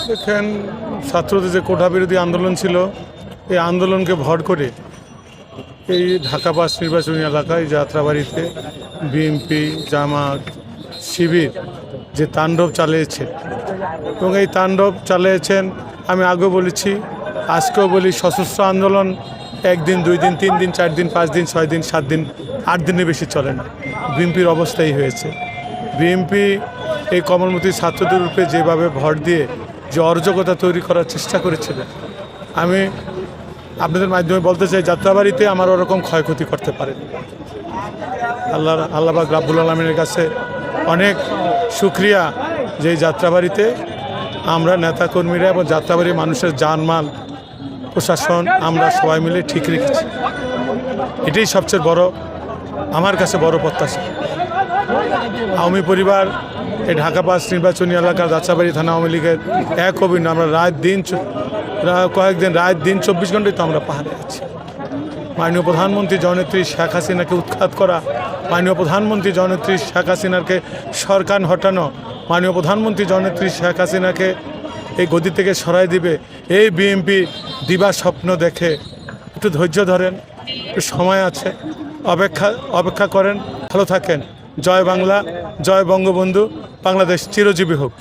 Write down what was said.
দেখেন, ছাত্রদের যে কোটা বিরোধী আন্দোলন ছিল, এই আন্দোলনকে ভর করে এই ঢাকা ৫ নির্বাচনী এলাকায় যাত্রাবাড়িতে বিএনপি, জামাত, শিবির যে তাণ্ডব চালিয়েছে এবং এই তাণ্ডব চালিয়েছেন, আমি আগেও বলেছি, আজকেও বলি, সশস্ত্র আন্দোলন ১ দিন, ২ দিন, ৩ দিন, ৪ দিন, ৫ দিন, ৬ দিন, ৭ দিন, ৮ দিনের বেশি চলে না। বিএনপির অবস্থাই হয়েছে। বিএনপি এই কমলমতি ছাত্রদের রূপে যেভাবে ভর দিয়ে যে অরাজকতা তৈরি করার চেষ্টা করেছিলেন, আমি আপনাদের মাধ্যমে বলতে চাই, যাত্রাবাড়িতে আমার ওরকম ক্ষয়ক্ষতি করতে পারে। আল্লাহ পাক রাব্বুল আলামিনের কাছে অনেক শুকরিয়া যে এই যাত্রাবাড়িতে আমরা নেতাকর্মীরা এবং যাত্রাবাড়ির মানুষের জানমাল, প্রশাসন, আমরা সবাই মিলে ঠিক রেখেছি। এটাই সবচেয়ে বড়, আমার কাছে বড় প্রত্যাশা। আওয়ামী পরিবার এই ঢাকা ৫ নির্বাচনী এলাকার যাত্রাবাড়ি থানা আওয়ামী লীগের এক অভিন্ন, আমরা কয়েকদিন রাত দিন ২৪ ঘন্টায় তো আমরা পাহাড়ে আছি। মাননীয় প্রধানমন্ত্রী জননেত্রী শেখ হাসিনাকে উৎখাত করা, মাননীয় প্রধানমন্ত্রী জননেত্রী শেখ হাসিনাকে সরকার হটানো, মাননীয় প্রধানমন্ত্রী জননেত্রী শেখ হাসিনাকে এই গদি থেকে সরাই দিবে, এই বিএনপি দিবা স্বপ্ন দেখে। একটু ধৈর্য ধরেন, একটু সময় আছে, অপেক্ষা করেন। ভালো থাকেন। জয় বাংলা, জয় বঙ্গবন্ধু, বাংলাদেশ চিরজীবী হোক।